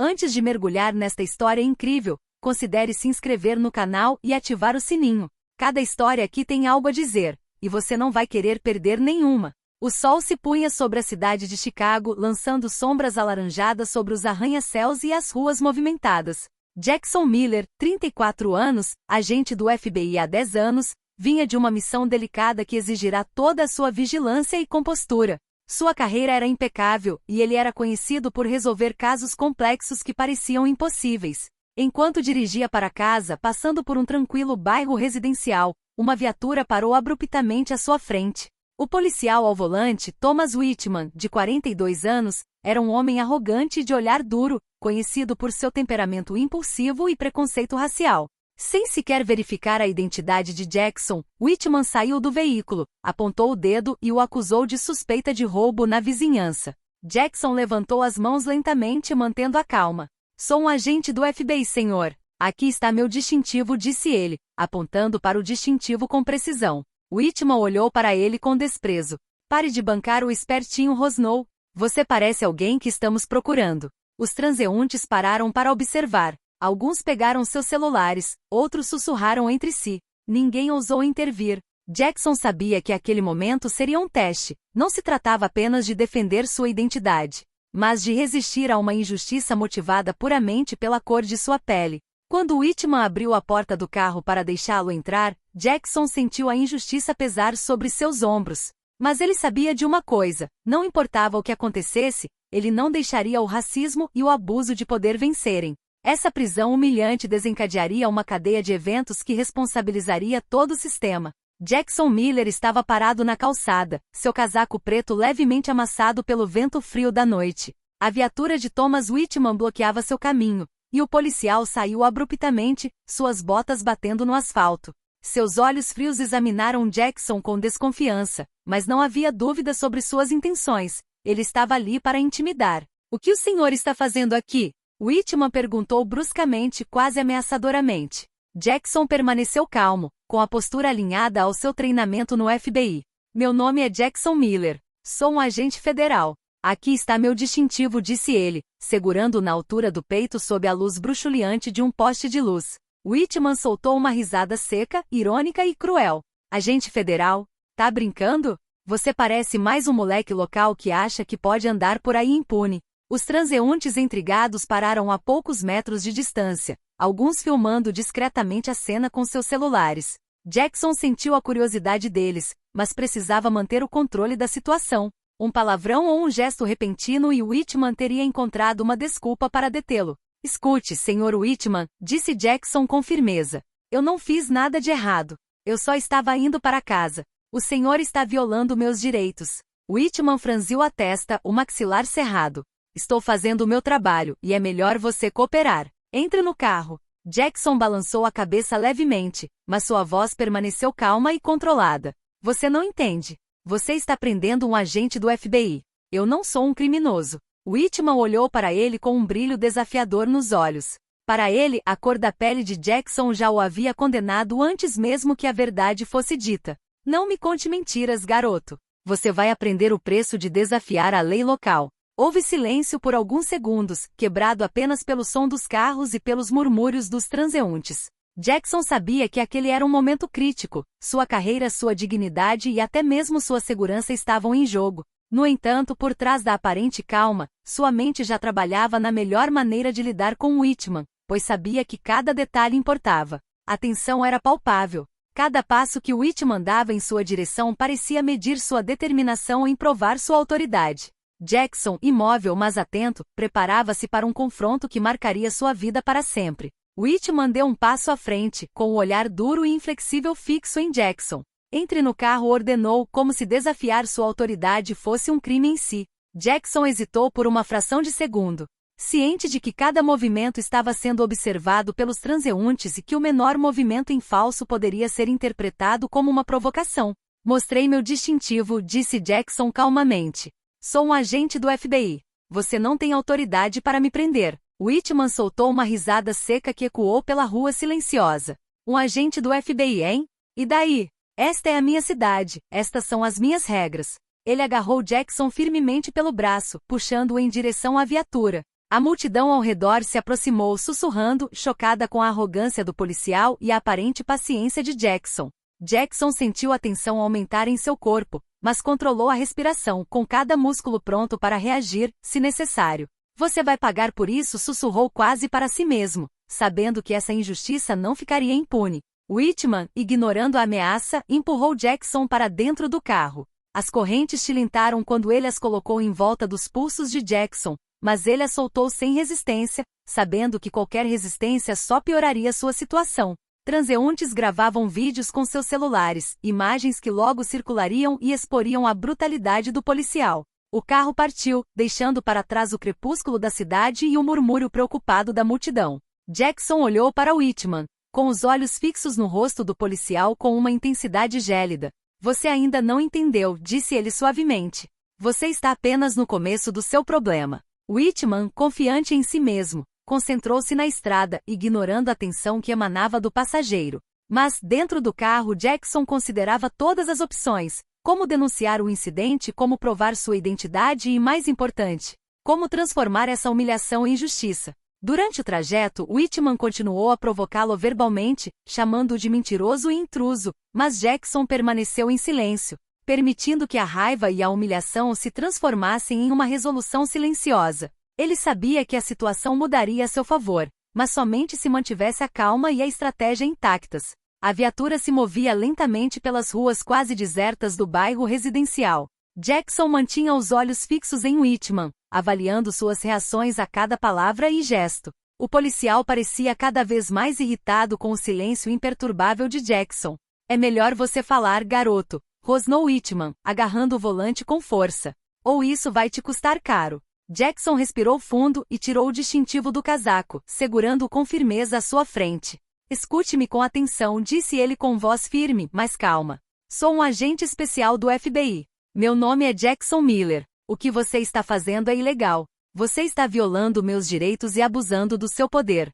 Antes de mergulhar nesta história incrível, considere se inscrever no canal e ativar o sininho. Cada história aqui tem algo a dizer, e você não vai querer perder nenhuma. O sol se punha sobre a cidade de Chicago, lançando sombras alaranjadas sobre os arranha-céus e as ruas movimentadas. Jackson Miller, 34 anos, agente do FBI há 10 anos, vinha de uma missão delicada que exigirá toda a sua vigilância e compostura. Sua carreira era impecável, e ele era conhecido por resolver casos complexos que pareciam impossíveis. Enquanto dirigia para casa, passando por um tranquilo bairro residencial, uma viatura parou abruptamente à sua frente. O policial ao volante, Thomas Whitman, de 42 anos, era um homem arrogante e de olhar duro, conhecido por seu temperamento impulsivo e preconceito racial. Sem sequer verificar a identidade de Jackson, Whitman saiu do veículo, apontou o dedo e o acusou de suspeita de roubo na vizinhança. Jackson levantou as mãos lentamente, mantendo a calma. "Sou um agente do FBI, senhor. Aqui está meu distintivo", disse ele, apontando para o distintivo com precisão. Whitman olhou para ele com desprezo. "Pare de bancar", o espertinho rosnou. "Você parece alguém que estamos procurando." Os transeuntes pararam para observar. Alguns pegaram seus celulares, outros sussurraram entre si. Ninguém ousou intervir. Jackson sabia que aquele momento seria um teste. Não se tratava apenas de defender sua identidade, mas de resistir a uma injustiça motivada puramente pela cor de sua pele. Quando Whitman abriu a porta do carro para deixá-lo entrar, Jackson sentiu a injustiça pesar sobre seus ombros. Mas ele sabia de uma coisa: não importava o que acontecesse, ele não deixaria o racismo e o abuso de poder vencerem. Essa prisão humilhante desencadearia uma cadeia de eventos que responsabilizaria todo o sistema. Jackson Miller estava parado na calçada, seu casaco preto levemente amassado pelo vento frio da noite. A viatura de Thomas Whitman bloqueava seu caminho, e o policial saiu abruptamente, suas botas batendo no asfalto. Seus olhos frios examinaram Jackson com desconfiança, mas não havia dúvida sobre suas intenções. Ele estava ali para intimidar. "O que o senhor está fazendo aqui?" Whitman perguntou bruscamente, quase ameaçadoramente. Jackson permaneceu calmo, com a postura alinhada ao seu treinamento no FBI. "Meu nome é Jackson Miller. Sou um agente federal. Aqui está meu distintivo", disse ele, segurando-o na altura do peito sob a luz bruxuleante de um poste de luz. Whitman soltou uma risada seca, irônica e cruel. "Agente federal? Tá brincando? Você parece mais um moleque local que acha que pode andar por aí impune." Os transeuntes intrigados pararam a poucos metros de distância, alguns filmando discretamente a cena com seus celulares. Jackson sentiu a curiosidade deles, mas precisava manter o controle da situação. Um palavrão ou um gesto repentino e Whitman teria encontrado uma desculpa para detê-lo. "Escute, Sr. Whitman", disse Jackson com firmeza. "Eu não fiz nada de errado. Eu só estava indo para casa. O senhor está violando meus direitos." Whitman franziu a testa, o maxilar cerrado. "Estou fazendo o meu trabalho, e é melhor você cooperar. Entre no carro." Jackson balançou a cabeça levemente, mas sua voz permaneceu calma e controlada. "Você não entende. Você está prendendo um agente do FBI. Eu não sou um criminoso." Whitman olhou para ele com um brilho desafiador nos olhos. Para ele, a cor da pele de Jackson já o havia condenado antes mesmo que a verdade fosse dita. "Não me conte mentiras, garoto. Você vai aprender o preço de desafiar a lei local." Houve silêncio por alguns segundos, quebrado apenas pelo som dos carros e pelos murmúrios dos transeuntes. Jackson sabia que aquele era um momento crítico. Sua carreira, sua dignidade e até mesmo sua segurança estavam em jogo. No entanto, por trás da aparente calma, sua mente já trabalhava na melhor maneira de lidar com Whitman, pois sabia que cada detalhe importava. A tensão era palpável. Cada passo que Whitman dava em sua direção parecia medir sua determinação em provar sua autoridade. Jackson, imóvel mas atento, preparava-se para um confronto que marcaria sua vida para sempre. Whitman deu um passo à frente, com o olhar duro e inflexível fixo em Jackson. "Entre no carro", ordenou, como se desafiar sua autoridade fosse um crime em si. Jackson hesitou por uma fração de segundo. Ciente de que cada movimento estava sendo observado pelos transeuntes e que o menor movimento em falso poderia ser interpretado como uma provocação. "Mostrei meu distintivo", disse Jackson calmamente. "Sou um agente do FBI. Você não tem autoridade para me prender." Whitman soltou uma risada seca que ecoou pela rua silenciosa. "Um agente do FBI, hein? E daí? Esta é a minha cidade, estas são as minhas regras." Ele agarrou Jackson firmemente pelo braço, puxando-o em direção à viatura. A multidão ao redor se aproximou sussurrando, chocada com a arrogância do policial e a aparente paciência de Jackson. Jackson sentiu a tensão aumentar em seu corpo, mas controlou a respiração, com cada músculo pronto para reagir, se necessário. Você vai pagar por isso, sussurrou quase para si mesmo, sabendo que essa injustiça não ficaria impune. Whitman, ignorando a ameaça, empurrou Jackson para dentro do carro. As correntes tilintaram quando ele as colocou em volta dos pulsos de Jackson, mas ele as soltou sem resistência, sabendo que qualquer resistência só pioraria sua situação. Transeuntes gravavam vídeos com seus celulares, imagens que logo circulariam e exporiam a brutalidade do policial. O carro partiu, deixando para trás o crepúsculo da cidade e o murmúrio preocupado da multidão. Jackson olhou para Whitman, com os olhos fixos no rosto do policial com uma intensidade gélida. Você ainda não entendeu, disse ele suavemente. Você está apenas no começo do seu problema. Whitman, confiante em si mesmo, concentrou-se na estrada, ignorando a tensão que emanava do passageiro. Mas, dentro do carro, Jackson considerava todas as opções: como denunciar o incidente, como provar sua identidade e, mais importante, como transformar essa humilhação em justiça. Durante o trajeto, Whitman continuou a provocá-lo verbalmente, chamando-o de mentiroso e intruso, mas Jackson permaneceu em silêncio, permitindo que a raiva e a humilhação se transformassem em uma resolução silenciosa. Ele sabia que a situação mudaria a seu favor, mas somente se mantivesse a calma e a estratégia intactas. A viatura se movia lentamente pelas ruas quase desertas do bairro residencial. Jackson mantinha os olhos fixos em Whitman, avaliando suas reações a cada palavra e gesto. O policial parecia cada vez mais irritado com o silêncio imperturbável de Jackson. É melhor você falar, garoto, rosnou Whitman, agarrando o volante com força. Ou isso vai te custar caro. Jackson respirou fundo e tirou o distintivo do casaco, segurando-o com firmeza à sua frente. Escute-me com atenção, disse ele com voz firme, mas calma. Sou um agente especial do FBI. Meu nome é Jackson Miller. O que você está fazendo é ilegal. Você está violando meus direitos e abusando do seu poder.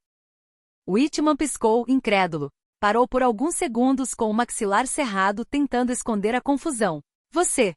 Whitman piscou, incrédulo. Parou por alguns segundos com o maxilar cerrado, tentando esconder a confusão. Você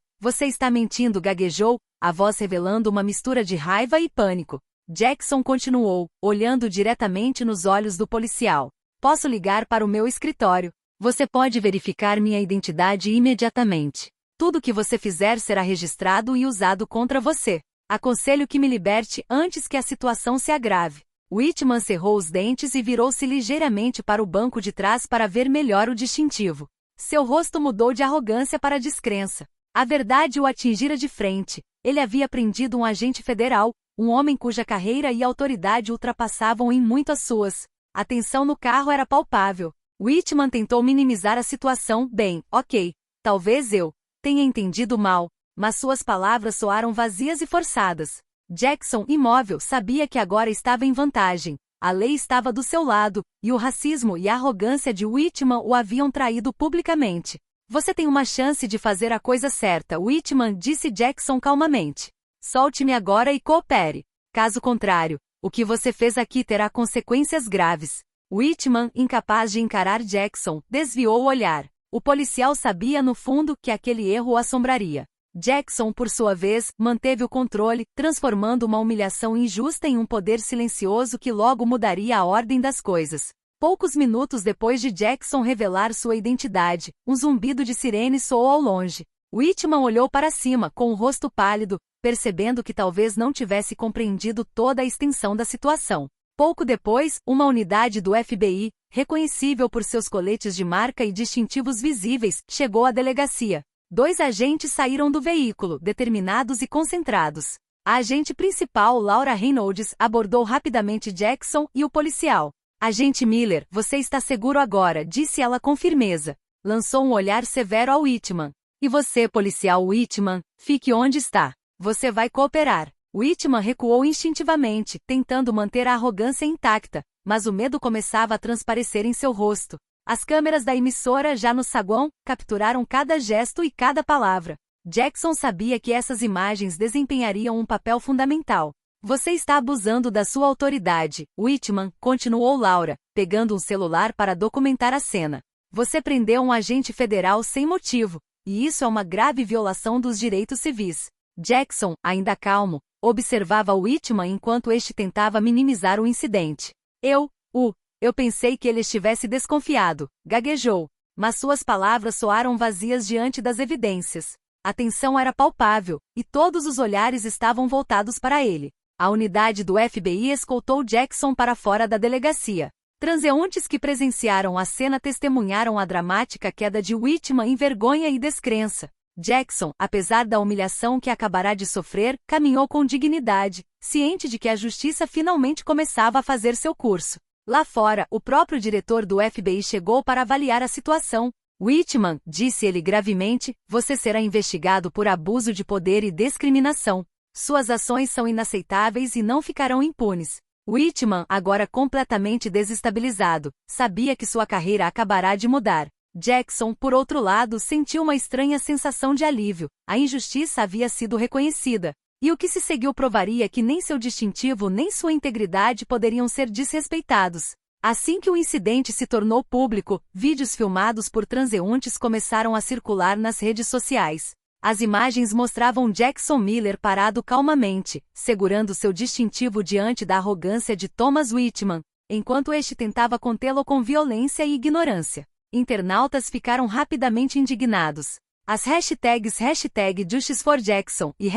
está mentindo, gaguejou, a voz revelando uma mistura de raiva e pânico. Jackson continuou, olhando diretamente nos olhos do policial. Posso ligar para o meu escritório. Você pode verificar minha identidade imediatamente. Tudo que você fizer será registrado e usado contra você. Aconselho que me liberte antes que a situação se agrave. Whitman cerrou os dentes e virou-se ligeiramente para o banco de trás para ver melhor o distintivo. Seu rosto mudou de arrogância para descrença. A verdade o atingira de frente. Ele havia prendido um agente federal, um homem cuja carreira e autoridade ultrapassavam em muito as suas. A tensão no carro era palpável. Whitman tentou minimizar a situação. Bem, ok. Talvez eu tenha entendido mal, mas suas palavras soaram vazias e forçadas. Jackson, imóvel, sabia que agora estava em vantagem. A lei estava do seu lado, e o racismo e a arrogância de Whitman o haviam traído publicamente. Você tem uma chance de fazer a coisa certa, Whitman, disse Jackson calmamente. Solte-me agora e coopere. Caso contrário, o que você fez aqui terá consequências graves. Whitman, incapaz de encarar Jackson, desviou o olhar. O policial sabia no fundo que aquele erro o assombraria. Jackson, por sua vez, manteve o controle, transformando uma humilhação injusta em um poder silencioso que logo mudaria a ordem das coisas. Poucos minutos depois de Jackson revelar sua identidade, um zumbido de sirene soou ao longe. Whitman olhou para cima, com o rosto pálido, percebendo que talvez não tivesse compreendido toda a extensão da situação. Pouco depois, uma unidade do FBI, reconhecível por seus coletes de marca e distintivos visíveis, chegou à delegacia. 2 agentes saíram do veículo, determinados e concentrados. A agente principal, Laura Reynolds, abordou rapidamente Jackson e o policial. Agente Miller, você está seguro agora, disse ela com firmeza. Lançou um olhar severo ao Whitman. E você, policial Whitman, fique onde está. Você vai cooperar. Whitman recuou instintivamente, tentando manter a arrogância intacta, mas o medo começava a transparecer em seu rosto. As câmeras da emissora, já no saguão, capturaram cada gesto e cada palavra. Jackson sabia que essas imagens desempenhariam um papel fundamental. Você está abusando da sua autoridade, Whitman, continuou Laura, pegando um celular para documentar a cena. Você prendeu um agente federal sem motivo, e isso é uma grave violação dos direitos civis. Jackson, ainda calmo, observava Whitman enquanto este tentava minimizar o incidente. Eu pensei que ele estivesse desconfiado, gaguejou, mas suas palavras soaram vazias diante das evidências. A tensão era palpável, e todos os olhares estavam voltados para ele. A unidade do FBI escoltou Jackson para fora da delegacia. Transeuntes que presenciaram a cena testemunharam a dramática queda de Whitman em vergonha e descrença. Jackson, apesar da humilhação que acabará de sofrer, caminhou com dignidade, ciente de que a justiça finalmente começava a fazer seu curso. Lá fora, o próprio diretor do FBI chegou para avaliar a situação. Whitman, disse ele gravemente, você será investigado por abuso de poder e discriminação. Suas ações são inaceitáveis e não ficarão impunes. Whitman, agora completamente desestabilizado, sabia que sua carreira acabará de mudar. Jackson, por outro lado, sentiu uma estranha sensação de alívio. A injustiça havia sido reconhecida. E o que se seguiu provaria que nem seu distintivo nem sua integridade poderiam ser desrespeitados. Assim que o incidente se tornou público, vídeos filmados por transeuntes começaram a circular nas redes sociais. As imagens mostravam Jackson Miller parado calmamente, segurando seu distintivo diante da arrogância de Thomas Whitman, enquanto este tentava contê-lo com violência e ignorância. Internautas ficaram rapidamente indignados. As hashtags #JusticeForJackson e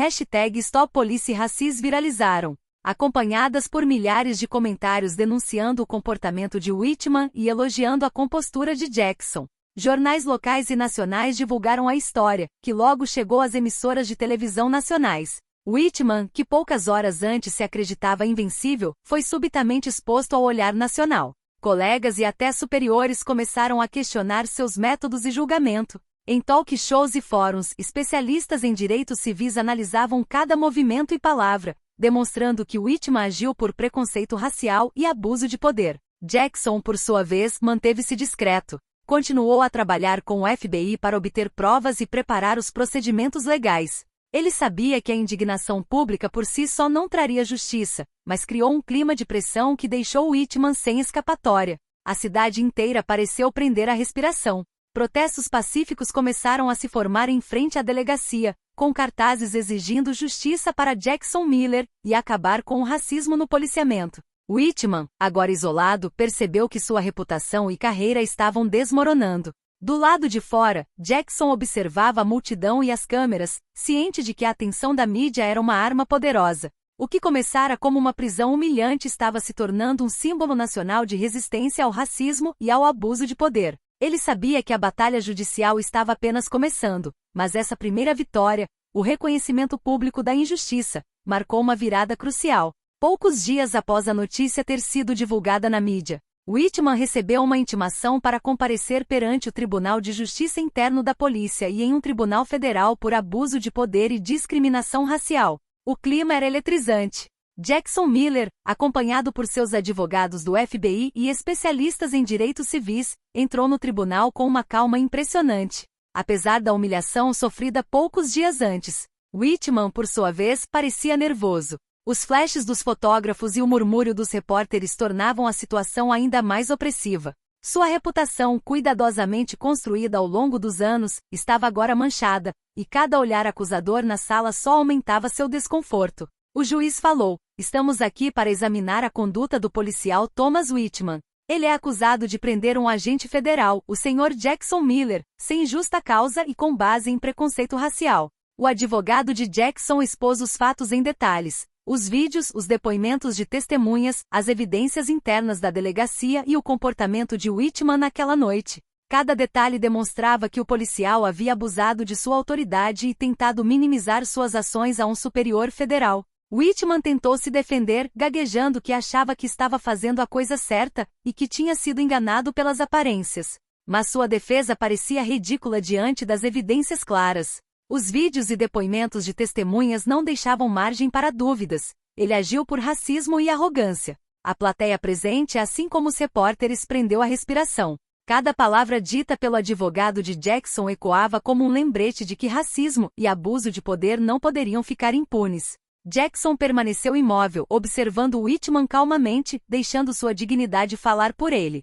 #StopPoliceRacis viralizaram, acompanhadas por milhares de comentários denunciando o comportamento de Whitman e elogiando a compostura de Jackson. Jornais locais e nacionais divulgaram a história, que logo chegou às emissoras de televisão nacionais. Whitman, que poucas horas antes se acreditava invencível, foi subitamente exposto ao olhar nacional. Colegas e até superiores começaram a questionar seus métodos e julgamento. Em talk shows e fóruns, especialistas em direitos civis analisavam cada movimento e palavra, demonstrando que Whitman agiu por preconceito racial e abuso de poder. Jackson, por sua vez, manteve-se discreto. Continuou a trabalhar com o FBI para obter provas e preparar os procedimentos legais. Ele sabia que a indignação pública por si só não traria justiça, mas criou um clima de pressão que deixou Whitman sem escapatória. A cidade inteira pareceu prender a respiração. Protestos pacíficos começaram a se formar em frente à delegacia, com cartazes exigindo justiça para Jackson Miller e acabar com o racismo no policiamento. Whitman, agora isolado, percebeu que sua reputação e carreira estavam desmoronando. Do lado de fora, Jackson observava a multidão e as câmeras, ciente de que a atenção da mídia era uma arma poderosa. O que começara como uma prisão humilhante estava se tornando um símbolo nacional de resistência ao racismo e ao abuso de poder. Ele sabia que a batalha judicial estava apenas começando, mas essa primeira vitória, o reconhecimento público da injustiça, marcou uma virada crucial. Poucos dias após a notícia ter sido divulgada na mídia, Whitman recebeu uma intimação para comparecer perante o Tribunal de Justiça Interno da Polícia e em um tribunal federal por abuso de poder e discriminação racial. O clima era eletrizante. Jackson Miller, acompanhado por seus advogados do FBI e especialistas em direitos civis, entrou no tribunal com uma calma impressionante. Apesar da humilhação sofrida poucos dias antes, Whitman, por sua vez, parecia nervoso. Os flashes dos fotógrafos e o murmúrio dos repórteres tornavam a situação ainda mais opressiva. Sua reputação, cuidadosamente construída ao longo dos anos, estava agora manchada, e cada olhar acusador na sala só aumentava seu desconforto. O juiz falou: estamos aqui para examinar a conduta do policial Thomas Whitman. Ele é acusado de prender um agente federal, o Sr. Jackson Miller, sem justa causa e com base em preconceito racial. O advogado de Jackson expôs os fatos em detalhes. Os vídeos, os depoimentos de testemunhas, as evidências internas da delegacia e o comportamento de Whitman naquela noite. Cada detalhe demonstrava que o policial havia abusado de sua autoridade e tentado minimizar suas ações a um superior federal. Whitman tentou se defender, gaguejando que achava que estava fazendo a coisa certa e que tinha sido enganado pelas aparências. Mas sua defesa parecia ridícula diante das evidências claras. Os vídeos e depoimentos de testemunhas não deixavam margem para dúvidas. Ele agiu por racismo e arrogância. A plateia presente, assim como os repórteres, prendeu a respiração. Cada palavra dita pelo advogado de Jackson ecoava como um lembrete de que racismo e abuso de poder não poderiam ficar impunes. Jackson permaneceu imóvel, observando Whitman calmamente, deixando sua dignidade falar por ele.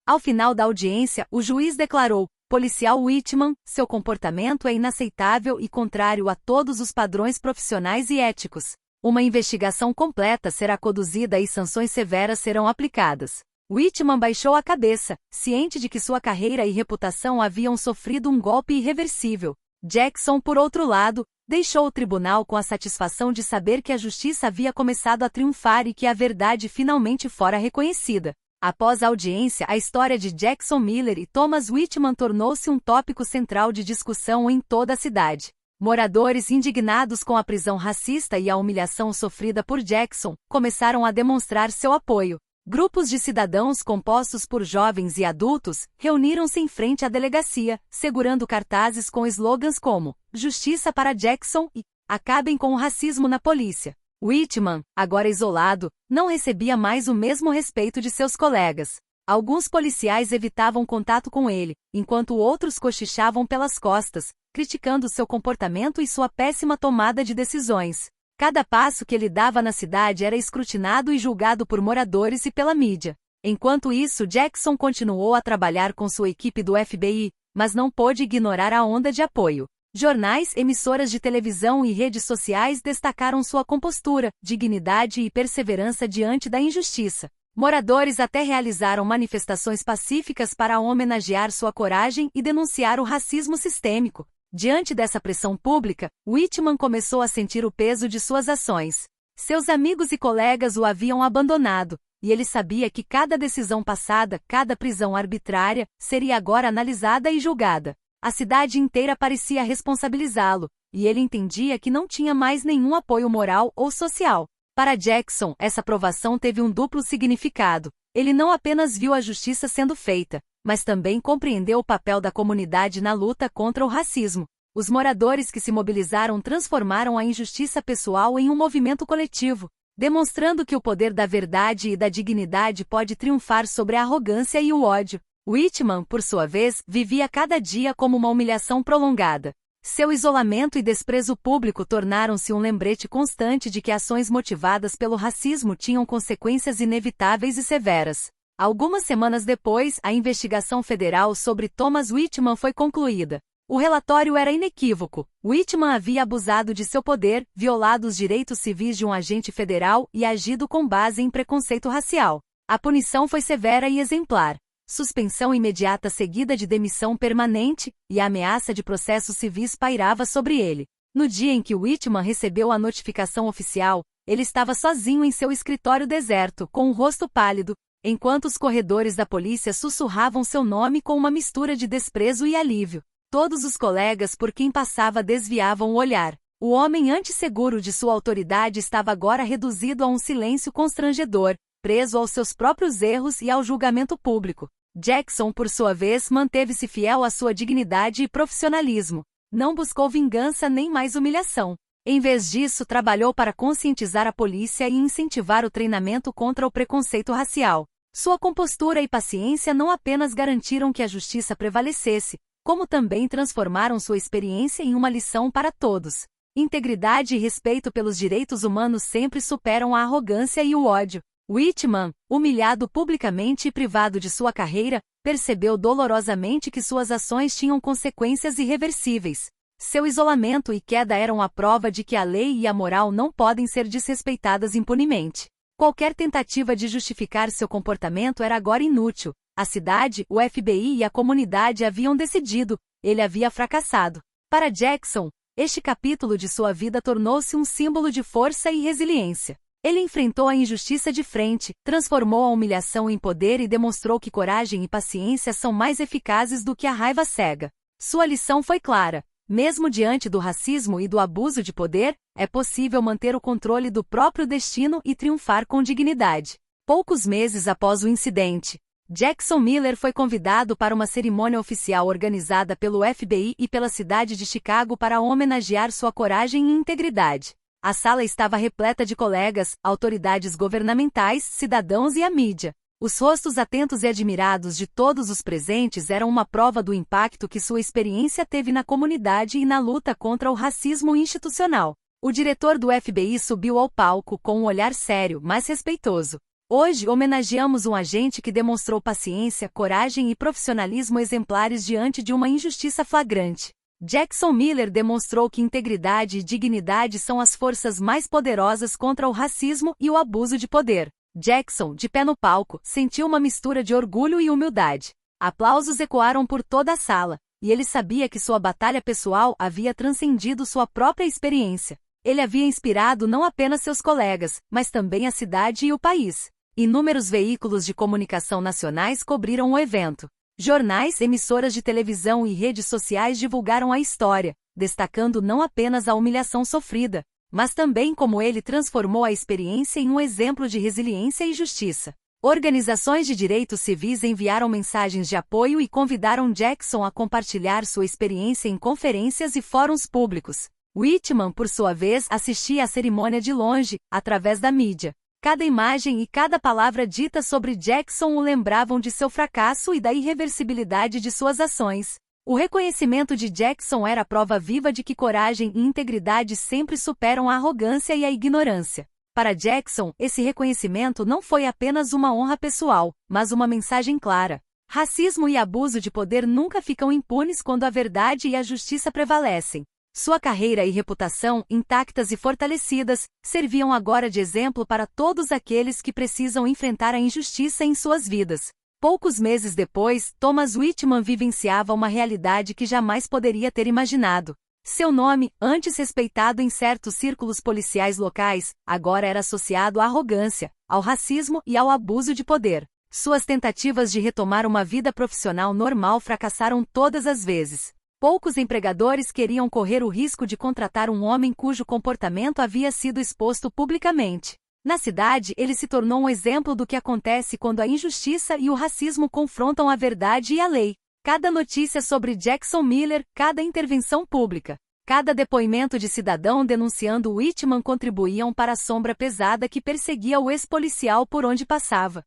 Ao final da audiência, o juiz declarou: Policial Whitman, seu comportamento é inaceitável e contrário a todos os padrões profissionais e éticos. Uma investigação completa será conduzida e sanções severas serão aplicadas. Whitman baixou a cabeça, ciente de que sua carreira e reputação haviam sofrido um golpe irreversível. Jackson, por outro lado, deixou o tribunal com a satisfação de saber que a justiça havia começado a triunfar e que a verdade finalmente fora reconhecida. Após a audiência, a história de Jackson Miller e Thomas Whitman tornou-se um tópico central de discussão em toda a cidade. Moradores indignados com a prisão racista e a humilhação sofrida por Jackson, começaram a demonstrar seu apoio. Grupos de cidadãos compostos por jovens e adultos, reuniram-se em frente à delegacia, segurando cartazes com slogans como "Justiça para Jackson" e "Acabem com o racismo na polícia". Whitman, agora isolado, não recebia mais o mesmo respeito de seus colegas. Alguns policiais evitavam contato com ele, enquanto outros cochichavam pelas costas, criticando seu comportamento e sua péssima tomada de decisões. Cada passo que ele dava na cidade era escrutinado e julgado por moradores e pela mídia. Enquanto isso, Jackson continuou a trabalhar com sua equipe do FBI, mas não pôde ignorar a onda de apoio. Jornais, emissoras de televisão e redes sociais destacaram sua compostura, dignidade e perseverança diante da injustiça. Moradores até realizaram manifestações pacíficas para homenagear sua coragem e denunciar o racismo sistêmico. Diante dessa pressão pública, Whitman começou a sentir o peso de suas ações. Seus amigos e colegas o haviam abandonado, e ele sabia que cada decisão passada, cada prisão arbitrária, seria agora analisada e julgada. A cidade inteira parecia responsabilizá-lo, e ele entendia que não tinha mais nenhum apoio moral ou social. Para Jackson, essa provação teve um duplo significado. Ele não apenas viu a justiça sendo feita, mas também compreendeu o papel da comunidade na luta contra o racismo. Os moradores que se mobilizaram transformaram a injustiça pessoal em um movimento coletivo, demonstrando que o poder da verdade e da dignidade pode triunfar sobre a arrogância e o ódio. Whitman, por sua vez, vivia cada dia como uma humilhação prolongada. Seu isolamento e desprezo público tornaram-se um lembrete constante de que ações motivadas pelo racismo tinham consequências inevitáveis e severas. Algumas semanas depois, a investigação federal sobre Thomas Whitman foi concluída. O relatório era inequívoco. Whitman havia abusado de seu poder, violado os direitos civis de um agente federal e agido com base em preconceito racial. A punição foi severa e exemplar. Suspensão imediata seguida de demissão permanente, e a ameaça de processos civis pairava sobre ele. No dia em que Whitman recebeu a notificação oficial, ele estava sozinho em seu escritório deserto, com um rosto pálido, enquanto os corredores da polícia sussurravam seu nome com uma mistura de desprezo e alívio. Todos os colegas por quem passava desviavam o olhar. O homem antes seguro de sua autoridade estava agora reduzido a um silêncio constrangedor, preso aos seus próprios erros e ao julgamento público. Jackson, por sua vez, manteve-se fiel à sua dignidade e profissionalismo. Não buscou vingança nem mais humilhação. Em vez disso, trabalhou para conscientizar a polícia e incentivar o treinamento contra o preconceito racial. Sua compostura e paciência não apenas garantiram que a justiça prevalecesse, como também transformaram sua experiência em uma lição para todos. Integridade e respeito pelos direitos humanos sempre superam a arrogância e o ódio. Whitman, humilhado publicamente e privado de sua carreira, percebeu dolorosamente que suas ações tinham consequências irreversíveis. Seu isolamento e queda eram a prova de que a lei e a moral não podem ser desrespeitadas impunemente. Qualquer tentativa de justificar seu comportamento era agora inútil. A cidade, o FBI e a comunidade haviam decidido, ele havia fracassado. Para Jackson, este capítulo de sua vida tornou-se um símbolo de força e resiliência. Ele enfrentou a injustiça de frente, transformou a humilhação em poder e demonstrou que coragem e paciência são mais eficazes do que a raiva cega. Sua lição foi clara. Mesmo diante do racismo e do abuso de poder, é possível manter o controle do próprio destino e triunfar com dignidade. Poucos meses após o incidente, Jackson Miller foi convidado para uma cerimônia oficial organizada pelo FBI e pela cidade de Chicago para homenagear sua coragem e integridade. A sala estava repleta de colegas, autoridades governamentais, cidadãos e a mídia. Os rostos atentos e admirados de todos os presentes eram uma prova do impacto que sua experiência teve na comunidade e na luta contra o racismo institucional. O diretor do FBI subiu ao palco com um olhar sério, mas respeitoso. Hoje homenageamos um agente que demonstrou paciência, coragem e profissionalismo exemplares diante de uma injustiça flagrante. Jackson Miller demonstrou que integridade e dignidade são as forças mais poderosas contra o racismo e o abuso de poder. Jackson, de pé no palco, sentiu uma mistura de orgulho e humildade. Aplausos ecoaram por toda a sala, e ele sabia que sua batalha pessoal havia transcendido sua própria experiência. Ele havia inspirado não apenas seus colegas, mas também a cidade e o país. Inúmeros veículos de comunicação nacionais cobriram o evento. Jornais, emissoras de televisão e redes sociais divulgaram a história, destacando não apenas a humilhação sofrida, mas também como ele transformou a experiência em um exemplo de resiliência e justiça. Organizações de direitos civis enviaram mensagens de apoio e convidaram Jackson a compartilhar sua experiência em conferências e fóruns públicos. Whitman, por sua vez, assistia à cerimônia de longe, através da mídia. Cada imagem e cada palavra dita sobre Jackson o lembravam de seu fracasso e da irreversibilidade de suas ações. O reconhecimento de Jackson era a prova viva de que coragem e integridade sempre superam a arrogância e a ignorância. Para Jackson, esse reconhecimento não foi apenas uma honra pessoal, mas uma mensagem clara. Racismo e abuso de poder nunca ficam impunes quando a verdade e a justiça prevalecem. Sua carreira e reputação, intactas e fortalecidas, serviam agora de exemplo para todos aqueles que precisam enfrentar a injustiça em suas vidas. Poucos meses depois, Thomas Whitman vivenciava uma realidade que jamais poderia ter imaginado. Seu nome, antes respeitado em certos círculos policiais locais, agora era associado à arrogância, ao racismo e ao abuso de poder. Suas tentativas de retomar uma vida profissional normal fracassaram todas as vezes. Poucos empregadores queriam correr o risco de contratar um homem cujo comportamento havia sido exposto publicamente. Na cidade, ele se tornou um exemplo do que acontece quando a injustiça e o racismo confrontam a verdade e a lei. Cada notícia sobre Jackson Miller, cada intervenção pública, cada depoimento de cidadão denunciando Whitman contribuíam para a sombra pesada que perseguia o ex-policial por onde passava.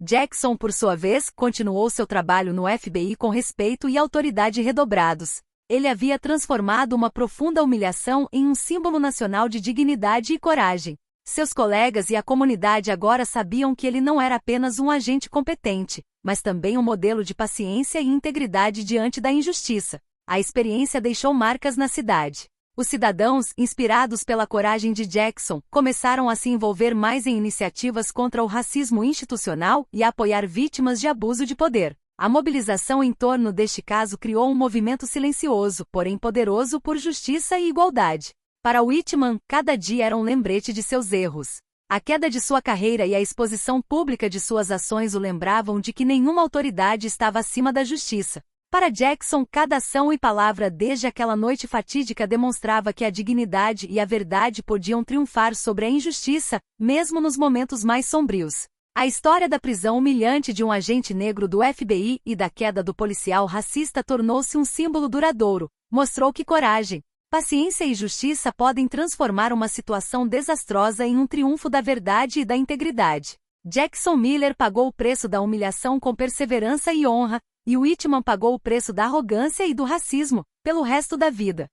Jackson, por sua vez, continuou seu trabalho no FBI com respeito e autoridade redobrados. Ele havia transformado uma profunda humilhação em um símbolo nacional de dignidade e coragem. Seus colegas e a comunidade agora sabiam que ele não era apenas um agente competente, mas também um modelo de paciência e integridade diante da injustiça. A experiência deixou marcas na cidade. Os cidadãos, inspirados pela coragem de Jackson, começaram a se envolver mais em iniciativas contra o racismo institucional e a apoiar vítimas de abuso de poder. A mobilização em torno deste caso criou um movimento silencioso, porém poderoso por justiça e igualdade. Para Whitman, cada dia era um lembrete de seus erros. A queda de sua carreira e a exposição pública de suas ações o lembravam de que nenhuma autoridade estava acima da justiça. Para Jackson, cada ação e palavra desde aquela noite fatídica demonstrava que a dignidade e a verdade podiam triunfar sobre a injustiça, mesmo nos momentos mais sombrios. A história da prisão humilhante de um agente negro do FBI e da queda do policial racista tornou-se um símbolo duradouro. Mostrou que coragem, paciência e justiça podem transformar uma situação desastrosa em um triunfo da verdade e da integridade. Jackson Miller pagou o preço da humilhação com perseverança e honra, e Whitman pagou o preço da arrogância e do racismo, pelo resto da vida.